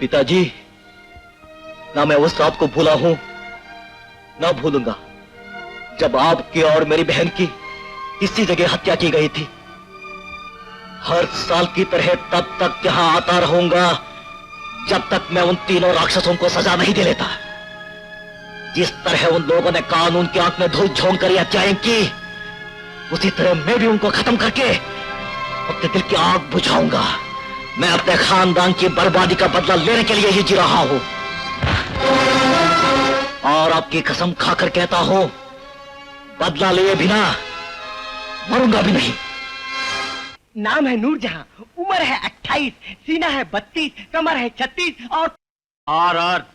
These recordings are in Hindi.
पिताजी, ना मैं उस रात को भूला हूं, ना भूलूंगा जब आपकी और मेरी बहन की इसी जगह हत्या की गई थी। हर साल की तरह तब तक यहां आता रहूंगा जब तक मैं उन तीनों राक्षसों को सजा नहीं दे लेता। जिस तरह उन लोगों ने कानून की आंख में धूल झोंक कर हत्याएं की, उसी तरह मैं भी उनको खत्म करके अपने दिल की आग बुझाऊंगा। मैं अपने खानदान की बर्बादी का बदला लेने के लिए ही जी रहा हूं, और आपकी कसम खाकर कहता हूं, बदला लिए बिना मरूंगा भी नहीं। नाम है नूरजहां, उम्र है 28, सीना है 32, कमर है 36 और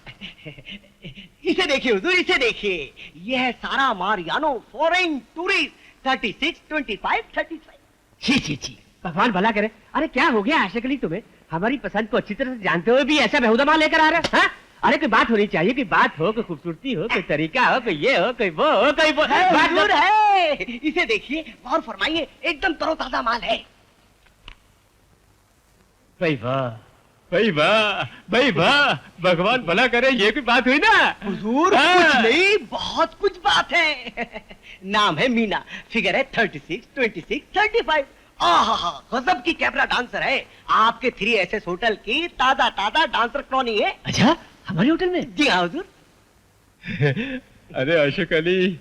इसे देखिए हुजूर, इसे देखिए, ये है सारा मारियानो, फॉरेन टूरिस्ट, 36, 25, 35। छी छी छी, भगवान भला करे। अरे क्या हो गया आशिक अली तुम्हें? हमारी पसंद को अच्छी तरह से जानते हुए भी ऐसा बेहुदा माल लेकर आ रहे हैं? अरे कोई बात होनी चाहिए, कोई बात हो, कोई खूबसूरती हो, कोई तरीका हो, कोई ये हो, कोई वो हो, कोई वो हुजूर है। इसे देखिए, गौर फरमाइए, एकदम तरोताजा माल है। भाई वाह, भाई वाह, भाई वाह, भगवान भला करे। ये कोई बात हुई ना हुजूर? कुछ नहीं, बहुत कुछ बात है। नाम है मीना, फिगर है 36, 26, 35। आहा, गजब की कैमरा डांसर है। आपके 3SS होटल की ताजा ताजा डांसर कॉलोनी है। अच्छा, हमारे होटल में? जी हाँ हुजूर। अरे आशिक अली,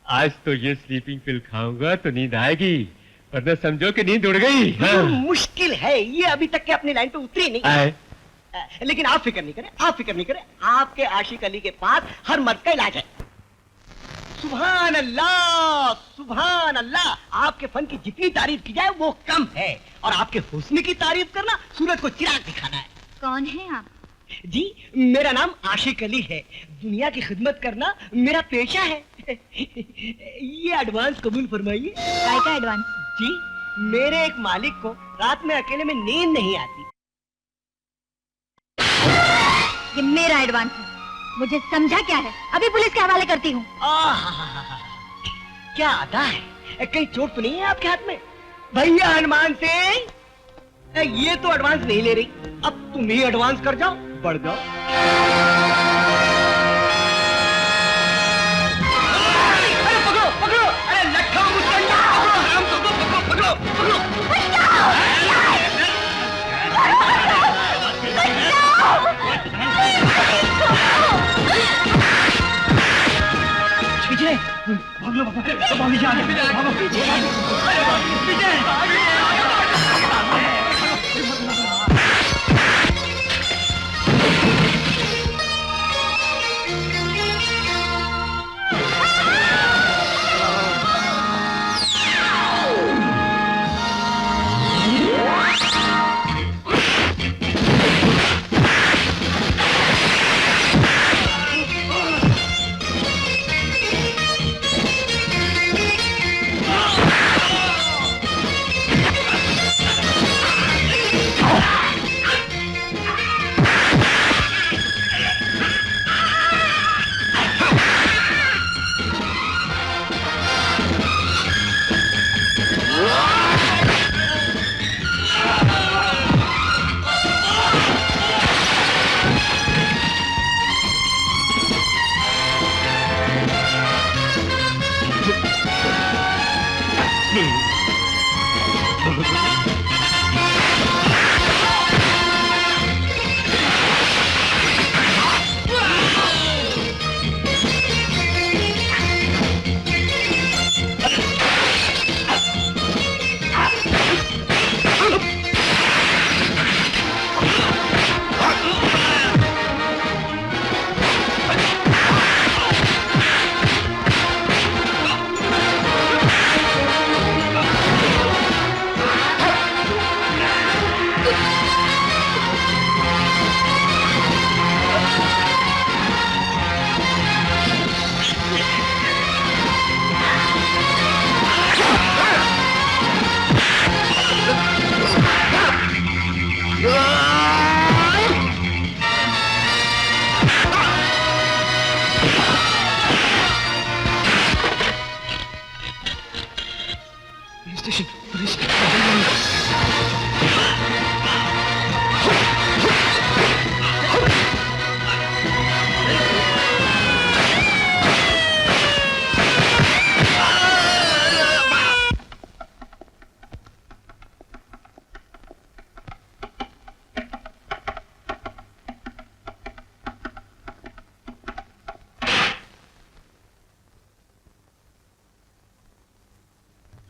आज तो ये स्लीपिंग पिल खाऊंगा तो नींद आएगी, वरना समझो कि नींद उड़ गई। मुश्किल है, ये अभी तक के अपनी लाइन पे उतरी नहीं। लेकिन आप फिक्र नहीं करें, आप फिक्र नहीं करें, आपके आशिक अली के पास हर मर्द का इलाज है। सुभान अल्लाह, सुभान अल्लाह। आपके फन की जितनी तारीफ की जाए वो कम है, और आपके हुस्न की तारीफ करना सूरज को चिराग दिखाना है। कौन है आप? जी, मेरा नाम आशिक अली है। दुनिया की खिदमत करना मेरा पेशा है। ये एडवांस कबूल फरमाइए। काय का एडवांस? जी, मेरे एक मालिक को रात में अकेले में नींद नहीं आती। ये मेरा एडवांस है, मुझे समझा क्या है? अभी पुलिस के हवाले करती हूँ। क्या अदा है, कहीं चोट तो नहीं है आपके हाथ में? भैया हनुमान सिंह, ये तो एडवांस नहीं ले रही, अब तुम ही एडवांस कर जाओ, बढ़ जाओ। अरे पकड़ो पकड़ो, अरे लट्ठा मुस्कंडा, पकड़ो पकड़ो पकड़ो विजय, भागो भागो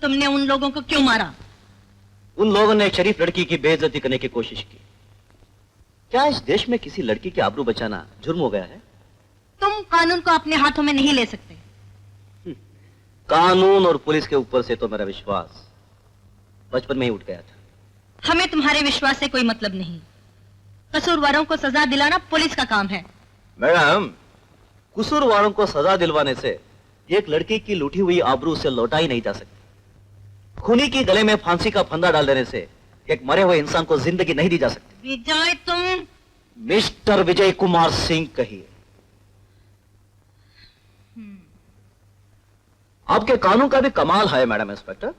तुमने उन लोगों को क्यों मारा? उन लोगों ने एक शरीफ लड़की की बेइज्जती करने की कोशिश की। क्या इस देश में किसी लड़की की आबरू बचाना जुर्म हो गया है? तुम कानून को अपने हाथों में नहीं ले सकते। कानून और पुलिस के ऊपर से तो मेरा विश्वास बचपन में ही उठ गया था। हमें तुम्हारे विश्वास से कोई मतलब नहीं। कसूरवारों को सजा दिलाना पुलिस का काम है। मैडम, कसूरवारों को सजा दिलवाने से एक लड़की की लूटी हुई आबरू से लौटाई नहीं जा सकती। खूनी की गले में फांसी का फंदा डाल देने से एक मरे हुए इंसान को जिंदगी नहीं दी जा सकती। विजय, तुम मिस्टर विजय कुमार सिंह कहिए। आपके कानून का भी कमाल है मैडम इंस्पेक्टर।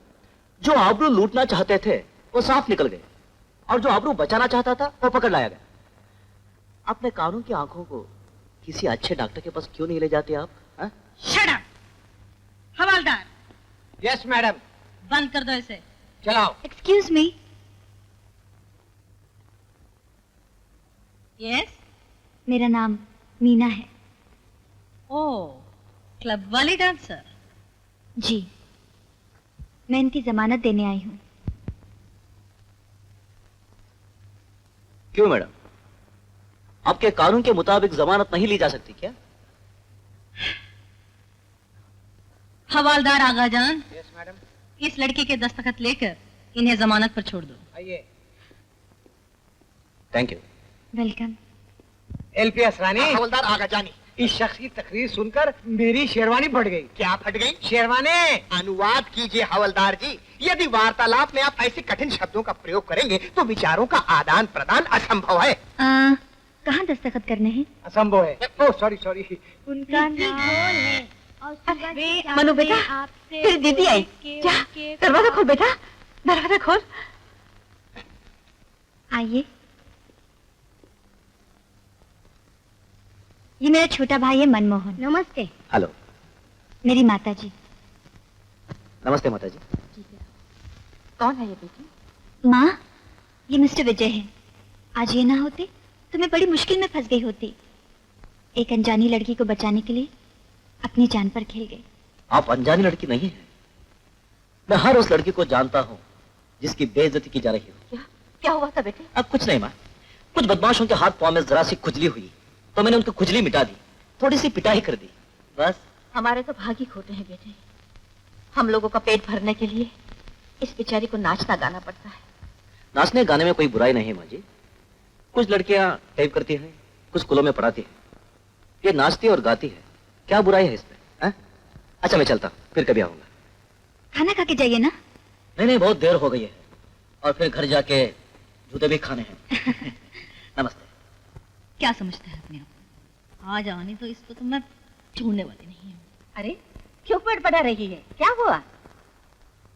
जो आबरू लूटना चाहते थे वो साफ निकल गए, और जो आबरू बचाना चाहता था वो पकड़ लाया गया। अपने कानून की आंखों को किसी अच्छे डॉक्टर के पास क्यों नहीं ले जाते आप? Shut up. हवालदार, यस मैडम। बंद कर दो इसे। चलाओ। Excuse me. यस। मेरा नाम मीना है। ओ, क्लब वाली डांसर। जी, मैं इनकी जमानत देने आई हूँ। क्यों मैडम, आपके कानून के मुताबिक जमानत नहीं ली जा सकती क्या? हवालदार आगाजान, यस मैडम। इस लड़की के दस्तखत लेकर इन्हें जमानत पर छोड़ दो। आइए। Thank you. वेलकम। एलपीएस रानी। हवलदार आगाजानी। इस शख्स की तकरीर सुनकर मेरी शेरवानी फट गई। क्या फट गई? शेरवानी। अनुवाद कीजिए हवलदार जी। यदि वार्तालाप में आप ऐसे कठिन शब्दों का प्रयोग करेंगे तो विचारों का आदान प्रदान असंभव है। कहाँ दस्तखत करने हैं? असंभव है। Oh sorry sorry. उनका नाम है। मनु बेटा, तेरी दीदी आई। क्या? दरवाजा खोल बेटा, दरवाजा खोल। आइए। ये मेरा छोटा भाई है मनमोहन। नमस्ते। हेलो। मेरी माता जी। नमस्ते माता जी। कौन है ये बेटी? माँ, ये मिस्टर विजय है। आज ये ना होते तो मैं बड़ी मुश्किल में फंस गई होती। एक अनजानी लड़की को बचाने के लिए अपनी जान पर खेल गए। आप अनजानी लड़की नहीं है। मैं हर उस लड़की को जानता हूँ जिसकी बेइज्जती की जा रही हो। क्या हुआ था बेटे? अब कुछ नहीं माँ, कुछ बदमाशों के हाथ पांव में जरा सी खुजली हुई तो मैंने उनकी खुजली मिटा दी, थोड़ी सी पिटाई कर दी, बस। हमारे तो भाग ही खोटे हैं बेटे। हम लोगों का पेट भरने के लिए इस बेचारी को नाचना गाना पड़ता है। नाचने गाने में कोई बुराई नहीं है माँ जी। कुछ लड़कियां टाइप करती हैं, कुछ स्कूलों में पढ़ाती हैं। ये नाचती और गाती है, क्या बुराई है इसमें? अच्छा मैं चलता, फिर कभी आऊंगा। खाना खा के जाइए ना। नहीं नहीं, बहुत देर हो गई है और फिर घर जाके जूते भी खाने हैं। नमस्ते। क्या समझता है अपने आप को? आज आने तो इसको तो मैं छोड़ने वाली नहीं हूँ। अरे क्यों पड़ा रही है? क्या हुआ?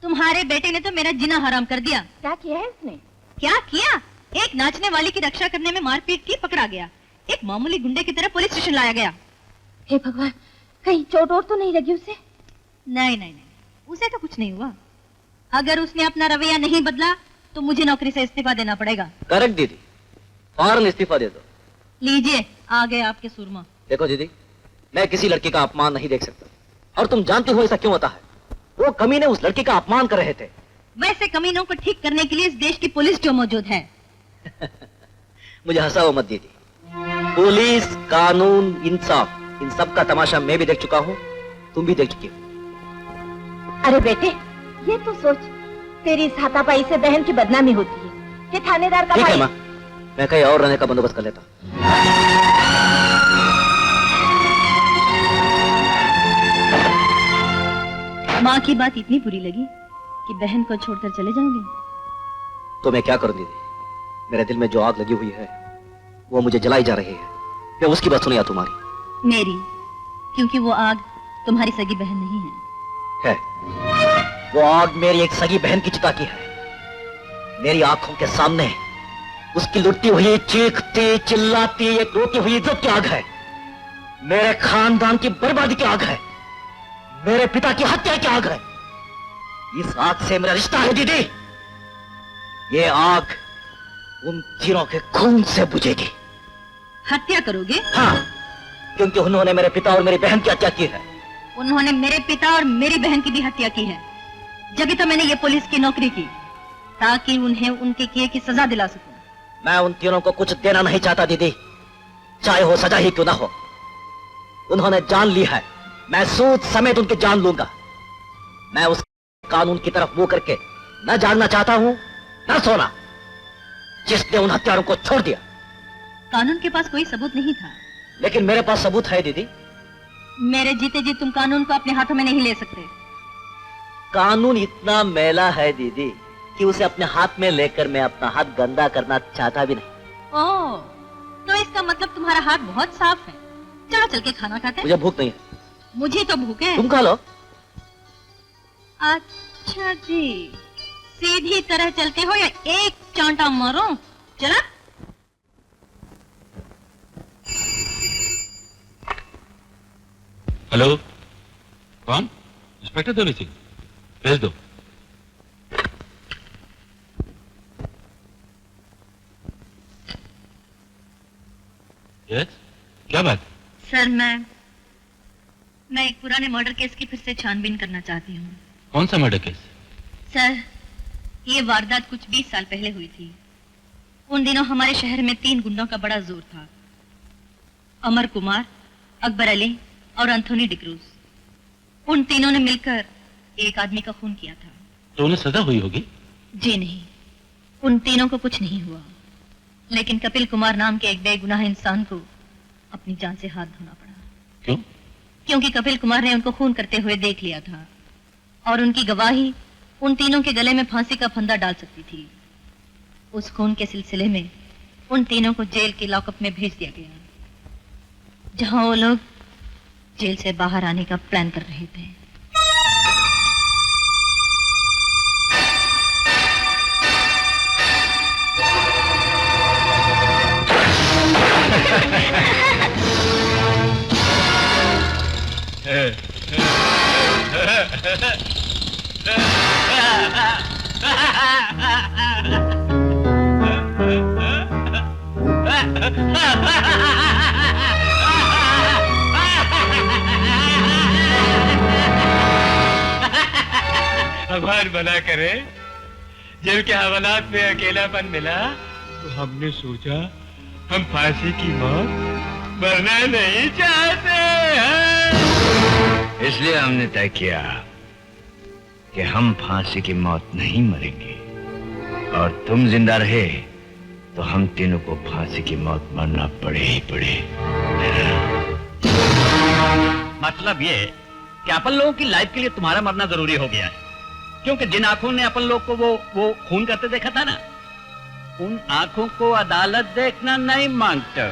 तुम्हारे बेटे ने तो मेरा जीना हराम कर दिया। क्या किया है इसने? क्या किया? एक नाचने वाली की रक्षा करने में मारपीट की, पकड़ा गया। एक मामूली गुंडे की तरह पुलिस स्टेशन लाया गया। हे भगवान, कहीं चोट और तो नहीं लगी उसे? नहीं नहीं नहीं, उसे तो कुछ नहीं हुआ। अगर उसने अपना रवैया नहीं बदला तो मुझे नौकरी से इस्तीफा देना पड़ेगा। करेक्ट दीदी, फौरन इस्तीफा दे दो। लीजिए, आ गए आपके सुरमा। देखो दीदी, मैं किसी लड़की का अपमान नहीं देख सकता, और तुम जानती हो ऐसा क्यों होता है। वो कमीने उस लड़की का अपमान कर रहे थे। वैसे कमीनों को ठीक करने के लिए इस देश की पुलिस जो मौजूद है। मुझे हंसाओ मत दीदी। पुलिस, कानून, इंसाफ, इन सब का तमाशा मैं भी देख चुका हूँ, तुम भी देख चुकी हो। अरे बेटे, ये तो सोच, तेरी इस हाथापाई से बहन की बदनामी होती है कि थानेदार का ठीक है भाई। माँ, मैं कहीं और रहने का बंदोबस्त कर लेता। माँ की बात इतनी बुरी लगी कि बहन को छोड़कर चले जाओगे? तो मैं क्या करूं दीदी, मेरे दिल में जो आग लगी हुई है वो मुझे जलाई जा रही है। मैं उसकी बात सुनी या तुम्हारी? मेरी, क्योंकि वो आग तुम्हारी सगी बहन नहीं है। वो आग मेरी एक सगी बहन की चिता की है। मेरी आंखों के सामने उसकी लुटती हुई, चीखती चिल्लाती, एक रोती हुई इज्जत की आग है। मेरे खानदान की बर्बादी की आग है। मेरे पिता की हत्या की आग है। इस आग से मेरा रिश्ता है दीदी। ये आग उन तीनों के खून से बुझेगी। हत्या करोगे? हाँ, क्योंकि उन्होंने मेरे पिता और मेरी बहन की हत्या की है। उन्होंने मेरे पिता और मेरी बहन की भी हत्या की है। जब तो मैंने ये पुलिस की नौकरी की, ताकि उन्हें उनके किए की सजा दिला सकूं। मैं उन तीनों को कुछ देना नहीं चाहता दीदी, चाहे हो सजा ही क्यों ना हो। उन्होंने जान ली है, मैं सूद समेत उनकी जान लूंगा। मैं उस कानून की तरफ मुंह करके न जानना चाहता हूं न सोना, जिसने उन हत्यारों को छोड़ दिया। कानून के पास कोई सबूत नहीं था। लेकिन मेरे पास सबूत है दीदी। मेरे जीते जी तुम कानून को अपने हाथों में नहीं ले सकते। कानून इतना मैला है दीदी कि उसे अपने हाथ में लेकर मैं अपना हाथ गंदा करना चाहता भी नहीं। ओह, तो इसका मतलब तुम्हारा हाथ बहुत साफ है। चलो चल के खाना खाते हैं। मुझे भूख नहीं है। मुझे तो भूख है। तुम खा लो। अच्छा जी, सीधी तरह चलते हो या एक चांटा मारो? चला। हेलो, कौन? इंस्पेक्टर देवी सिंह, भेज दो। यस, क्या बात? सर, मैं एक पुराने मर्डर केस की फिर से छानबीन करना चाहती हूँ। कौन सा मर्डर केस? सर, ये वारदात कुछ 20 साल पहले हुई थी। उन दिनों हमारे शहर में 3 गुंडों का बड़ा जोर था। अमर कुमार, अकबर अली और एंथोनी डिक्रूज। उन तीनों ने मिलकर एक आदमी का खून किया था। तो उन्हें सजा हुई होगी? जी नहीं, उन तीनों को कुछ नहीं हुआ, लेकिन कपिल कुमार नाम के एक बेगुनाह इंसान को अपनी जान से हाथ धोना पड़ा। क्यों? क्योंकि कपिल कुमार ने उनको खून करते हुए देख लिया था और उनकी गवाही उन तीनों के गले में फांसी का फंदा डाल सकती थी। उस खून के सिलसिले में उन तीनों को जेल के लॉकअप में भेज दिया गया, जहां वो लोग जेल से बाहर आने का प्लान कर रहे थे। भगवान भला करे, जेल के हवालात में अकेलापन मिला तो हमने सोचा हम फांसी की मौत मरना नहीं चाहते हैं। इसलिए हमने तय किया कि हम फांसी की मौत नहीं मरेंगे, और तुम जिंदा रहे तो हम तीनों को फांसी की मौत मरना पड़े ही पड़े। मतलब ये कि अपन लोगों की लाइफ के लिए तुम्हारा मरना जरूरी हो गया है, क्योंकि जिन आंखों ने अपन लोग को वो खून करते देखा था ना, उन आंखों को अदालत देखना नहीं मांगता।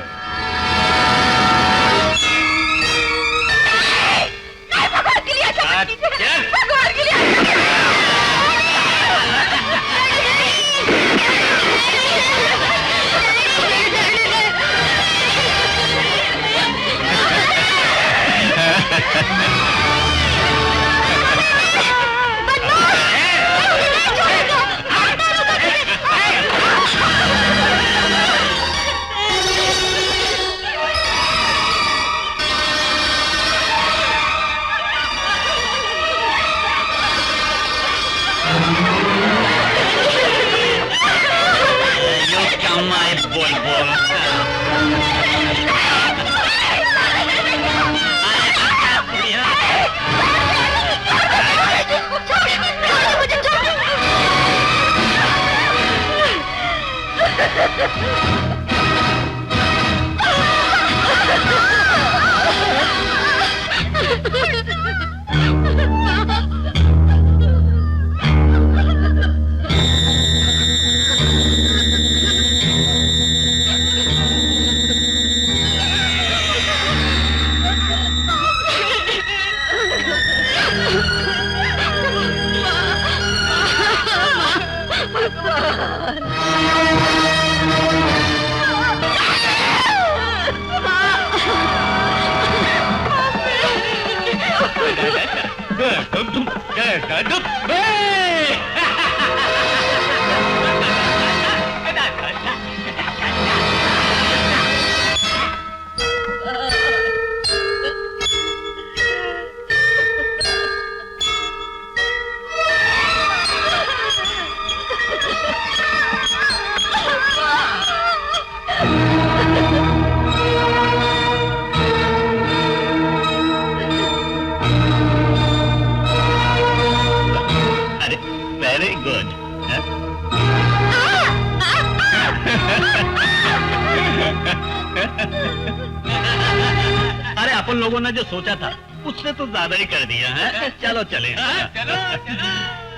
अरे अपन लोगों ने जो सोचा था उससे तो ज्यादा ही कर दिया है। चलो चले। चलो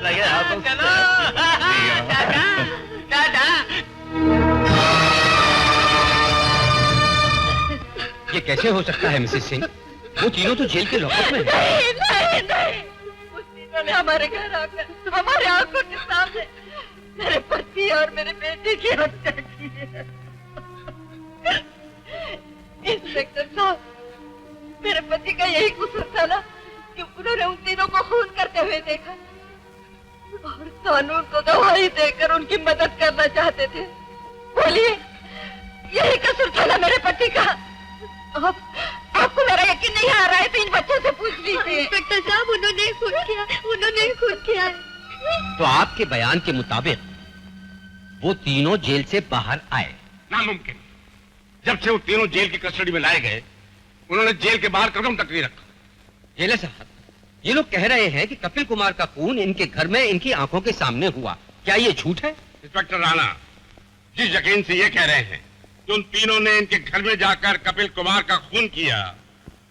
लगे हाथों से। ये कैसे हो सकता है मिसेस सिंह? वो तीनों तो जेल के लॉकअप में हैं। नहीं नहीं, उस तीनों ने हमारे घर आकर हमारे आंखों के सामने मेरे पति और मेरे बेटे की हत्या की है। इंस्पेक्टर साहब, मेरे पति का यही कसूर था ना कि उन्होंने उन तीनों को खून करते हुए देखा और कानून को गवाही देकर उनकी मदद करना चाहते थे। बोलिए, यही कसूर था ना मेरे पति का? आपको मेरा यकीन नहीं आ रहा है तो इन बच्चों से पूछ लीजिए। इंस्पेक्टर साहब, उन्होंने खून किया। तो आपके बयान के मुताबिक वो तीनों जेल से बाहर आए? नामुमकिन। जब से वो तीनों जेल की कस्टडी में लाए गए उन्होंने जेल के बाहर कदम तक नहीं रखा। जेलर साहब, ये लोग कह रहे हैं कि कपिल कुमार का खून इनके घर में इनकी आंखों के सामने हुआ। क्या ये झूठ है? इंस्पेक्टर राणा, जिस यकीन से ये कह रहे हैं कि उन तीनों ने इनके घर में जाकर कपिल कुमार का खून किया,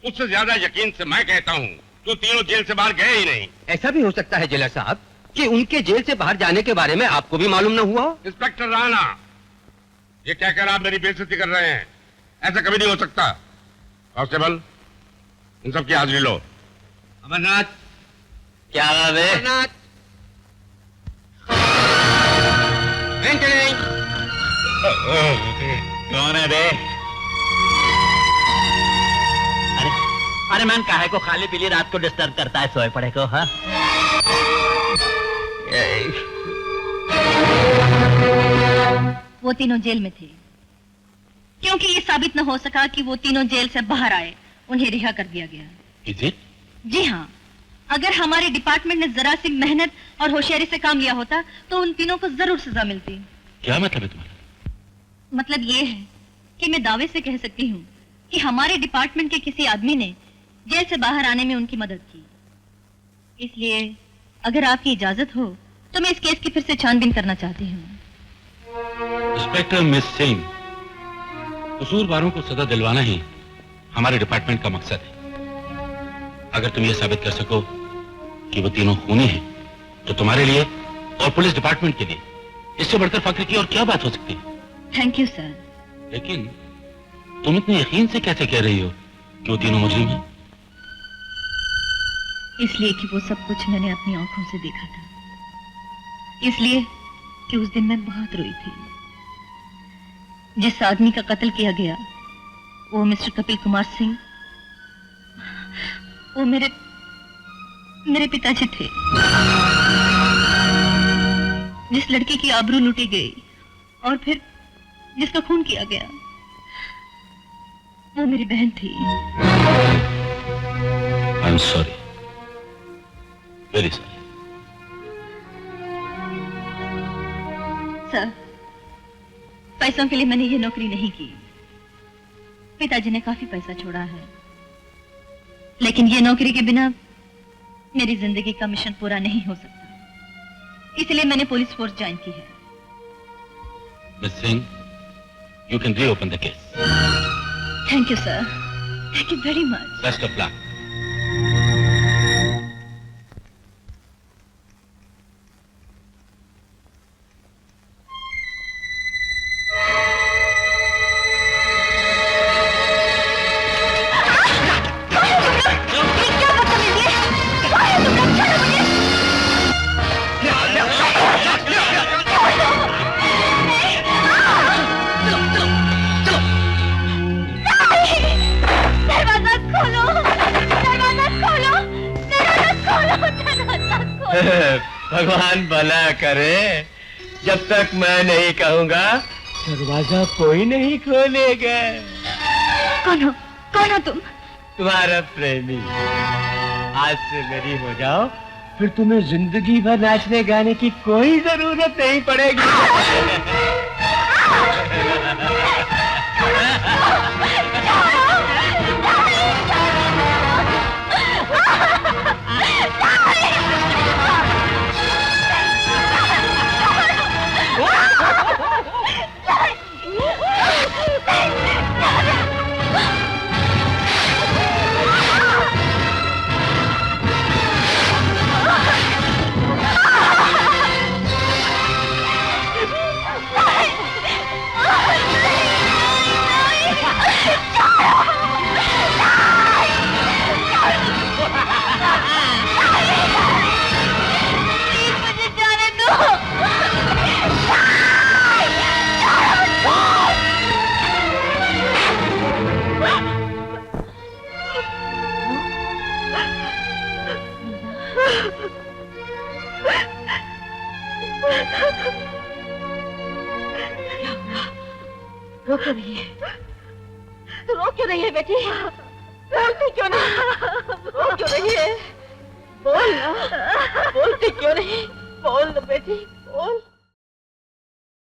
उससे ज्यादा यकीन से मैं कहता हूँ तो तीनों जेल से बाहर गए ही नहीं। ऐसा भी हो सकता है जेलर साहब कि उनके जेल से बाहर जाने के बारे में आपको भी मालूम न हुआ हो? इंस्पेक्टर राणा, ये कहकर आप मेरी बेइज्जती कर रहे हैं। ऐसा कभी नहीं हो सकता। कांस्टेबल, इन सब की हाजिरी लो। अमरनाथ, क्या बात है? अमरनाथ, कौन है बे? अरे मैन काहे को खाली पीली रात को डिस्टर्ब करता है, सोए पड़े को। हाँ, वो तीनों जेल में थे क्योंकि ये साबित न हो सका कि वो तीनों जेल से बाहर आए, उन्हें रिहा कर दिया गया। Is it? जी हाँ, अगर हमारे डिपार्टमेंट ने जरा सी मेहनत और होशियारी से काम लिया होता तो उन तीनों को जरूर सजा मिलती। क्या मतलब है तुम्हारा? मतलब ये है कि मैं दावे से कह सकती हूँ कि हमारे डिपार्टमेंट के किसी आदमी ने जेल से बाहर आने में उनकी मदद की। इसलिए अगर आपकी इजाजत हो तो मैं इस केस की फिर से छानबीन करना चाहती हूँ। इंस्पेक्टर मिस सिंह, कसूरवारों को सजा दिलवाना ही हमारे डिपार्टमेंट का मकसद है। अगर तुम ये साबित कर सको कि वो तीनों खूनी हैं, तो तुम्हारे लिए और पुलिस डिपार्टमेंट के लिए इससे बढ़कर फख्र की और क्या बात हो सकती है? Thank you sir. लेकिन तुम इतने यकीन से कैसे कह रही हो कि वो तीनों मुजरिम हैं? इसलिए कि वो सब कुछ मैंने अपनी आंखों से देखा था। इसलिए कि उस दिन मैं बहुत रोई थी। जिस आदमी का कत्ल किया गया वो मिस्टर कपिल कुमार सिंह, वो मेरे पिताजी थे। जिस लड़की की आबरू लूटी गई और फिर जिसका खून किया गया वो मेरी बहन थी। I am sorry, very sorry. Sir, पैसों के लिए मैंने ये नौकरी नहीं की। पिताजी ने काफी पैसा छोड़ा है, लेकिन ये नौकरी के बिना मेरी जिंदगी का मिशन पूरा नहीं हो सकता। इसलिए मैंने पुलिस फोर्स ज्वाइन की है। Miss Singh, you can reopen the case. Thank you sir, thank you very much. Best of luck. भगवान भला करे, जब तक मैं नहीं कहूंगा दरवाजा कोई नहीं खोलेगा। कौन हो तुम? तुम्हारा प्रेमी। आज से मेरी हो जाओ, फिर तुम्हें जिंदगी भर नाचने गाने की कोई जरूरत नहीं पड़ेगी। रो क्यों रही है? तू रो क्यों रही है बेटी? बोलती क्यों नहीं? रो क्यों रही है? बोल ना, बोलती क्यों नहीं? बोल ना बेटी, बोल।